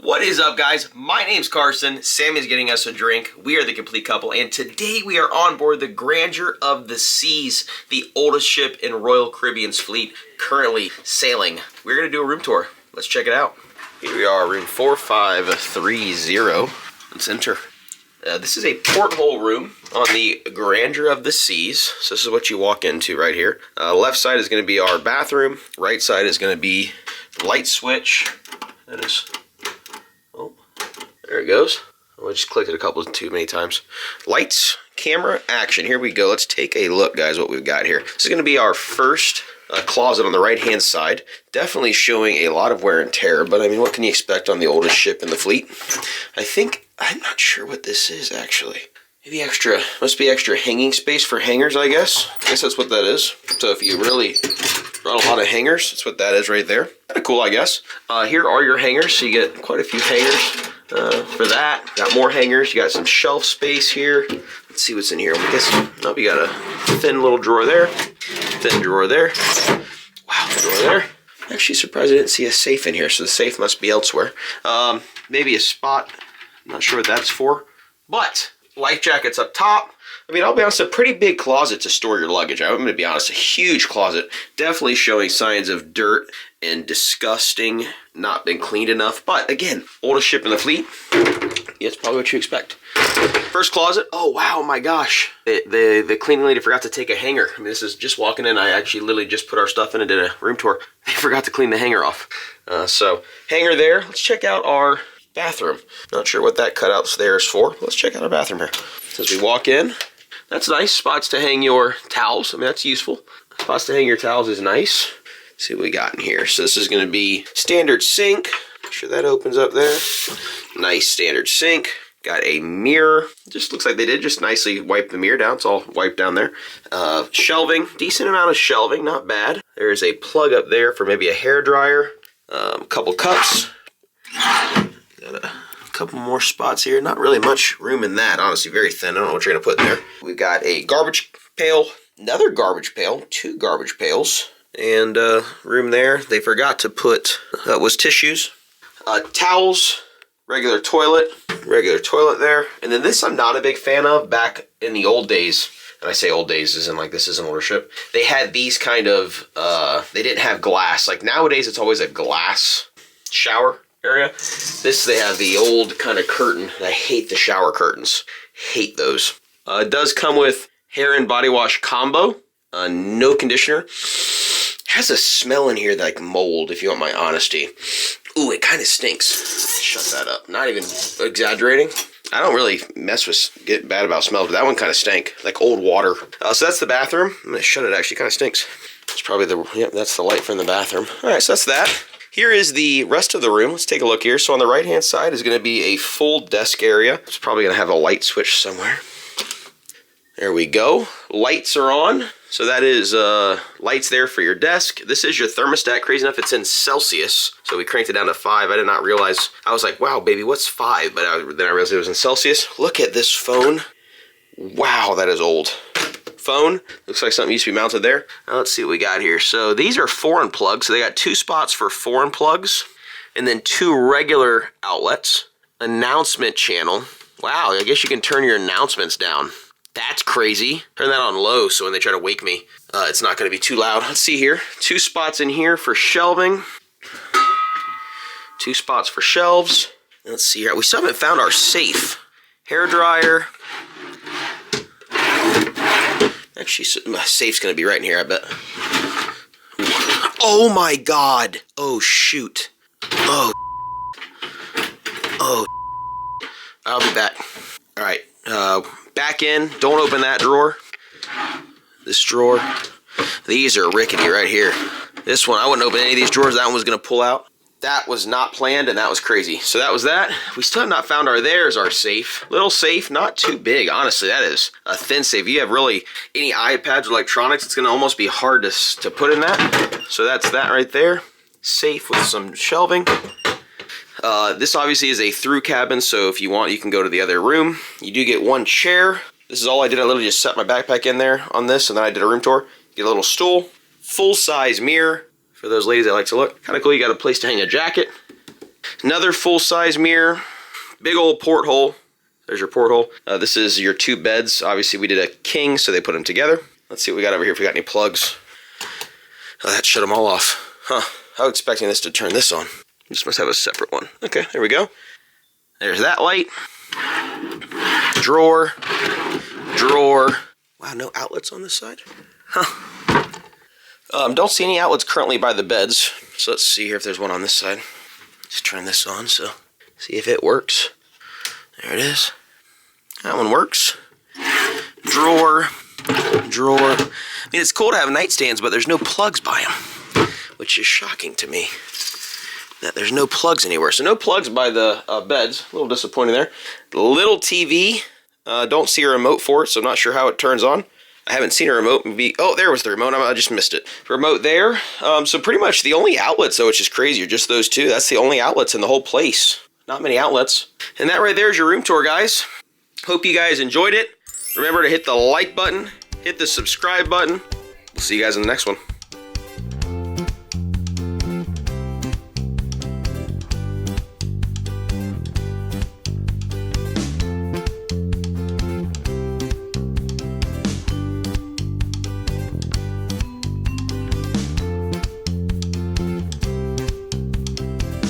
What is up, guys? My name's Carson. Sammy's getting us a drink. We are the complete couple, and today we are on board the Grandeur of the Seas, the oldest ship in Royal Caribbean's fleet, currently sailing. We're gonna do a room tour. Let's check it out. Here we are, room 4530. Let's enter. This is a porthole room on the Grandeur of the Seas. So this is what you walk into right here. Left side is going to be our bathroom. Right side is going to be the light switch. That is, oh, there it goes. I just clicked it a couple too many times. Lights, camera, action. Here we go. Let's take a look, guys, what we've got here. This is going to be our first closet on the right-hand side. Definitely showing a lot of wear and tear, but I mean, what can you expect on the oldest ship in the fleet? I'm not sure what this is, actually. Maybe extra, must be extra hanging space for hangers, I guess. I guess that's what that is. So if you really brought a lot of hangers, that's what that is right there. Kind of cool, I guess. Here are your hangers, so you get quite a few hangers for that. Got more hangers, you got some shelf space here. Let's see what's in here. I guess, oh, you got a thin little drawer there. Thin drawer there. Wow, drawer there. Actually surprised I didn't see a safe in here, so the safe must be elsewhere. Maybe a spot. I'm not sure what that's for, but life jackets up top. I mean, I'll be honest, a pretty big closet to store your luggage. I'm going to be honest, a huge closet. Definitely showing signs of dirt and disgusting, not been cleaned enough. But again, oldest ship in the fleet. It's probably what you expect. First closet. Oh, wow, my gosh. The cleaning lady forgot to take a hanger. I mean, this is just walking in. I actually literally just put our stuff in and did a room tour. They forgot to clean the hanger off. So, hanger there. Let's check out our bathroom. Not sure what that cutout's there is for. Let's check out our bathroom here. As we walk in, that's nice. Spots to hang your towels. I mean, that's useful. Spots to hang your towels is nice. Let's see what we got in here. So this is going to be standard sink. Make sure that opens up there. Nice standard sink. Got a mirror. Just looks like they did just nicely wipe the mirror down. It's all wiped down there. Shelving. Decent amount of shelving. Not bad. There is a plug up there for maybe a hair dryer. A couple cups. Got a couple more spots here. Not really much room in that, honestly. Very thin. I don't know what you're going to put in there. We've got a garbage pail, another garbage pail, two garbage pails, and room there. They forgot to put, was tissues, towels, regular toilet there. And then this I'm not a big fan of. Back in the old days, and I say old days as in like this is an older ship, they had these kind of, they didn't have glass. Like nowadays it's always a glass shower area. This, they have the old kind of curtain. I hate the shower curtains. Hate those. It does come with hair and body wash combo. No conditioner. Has a smell in here like mold, if you want my honesty. Ooh, it kind of stinks. Shut that up. Not even exaggerating. I don't really mess with, get bad about smells, but that one kind of stank. Like old water. So that's the bathroom. I'm going to shut it, actually. Kind of stinks. It's probably the, yep, that's the light from the bathroom. All right, so that's that. Here is the rest of the room. Let's take a look here. So on the right-hand side is going to be a full desk area. It's probably going to have a light switch somewhere. There we go. Lights are on. So that is lights there for your desk. This is your thermostat. Crazy enough, it's in Celsius. So we cranked it down to 5. I did not realize. I was like, wow, baby, what's 5? But then I realized it was in Celsius. Look at this phone. Wow, that is old. Phone. Looks like something used to be mounted there. Now let's see what we got here. So these are foreign plugs. So they got 2 spots for foreign plugs and then 2 regular outlets. Announcement channel. Wow, I guess you can turn your announcements down. That's crazy. Turn that on low so when they try to wake me, it's not going to be too loud. Let's see here. 2 spots in here for shelving. 2 spots for shelves. Let's see here. We still haven't found our safe. Hair dryer. Actually, my safe's going to be right in here, I bet. Oh my god! Oh shoot. Oh. Oh. I'll be back. Alright, back in. Don't open that drawer. This drawer. These are rickety right here. This one, I wouldn't open any of these drawers. That one was going to pull out. That was not planned, and that was crazy. So that was that. We still have not found our, there's our safe. Little safe, not too big. Honestly, that is a thin safe. If you have really any iPads or electronics, it's going to almost be hard to put in that. So that's that right there. Safe with some shelving. This obviously is a through cabin, so if you want, you can go to the other room. You do get 1 chair. This is all I did. I literally just set my backpack in there on this, and then I did a room tour. Get a little stool. Full-size mirror. For those ladies that like to look. Kind of cool, you got a place to hang a jacket. Another full-size mirror. Big old porthole. There's your porthole. This is your 2 beds. Obviously, we did a king, so they put them together. Let's see what we got over here if we got any plugs. Oh, that shut them all off. Huh. I was expecting this to turn this on. This must have a separate one. Okay, there we go. There's that light. Drawer. Drawer. Wow, no outlets on this side? Huh. Don't see any outlets currently by the beds. So let's see here if there's one on this side. Let's turn this on, so see if it works. There it is. That one works. Drawer. Drawer. I mean, it's cool to have nightstands, but there's no plugs by them, which is shocking to me that there's no plugs anywhere. So no plugs by the beds. A little disappointing there. Little TV. Don't see a remote for it, so I'm not sure how it turns on. I haven't seen a remote. Oh, there was the remote. I just missed it. Remote there. So pretty much the only outlets, though, which is crazy, are just those 2. That's the only outlets in the whole place. Not many outlets. And that right there is your room tour, guys. Hope you guys enjoyed it. Remember to hit the like button, hit the subscribe button. We'll see you guys in the next one.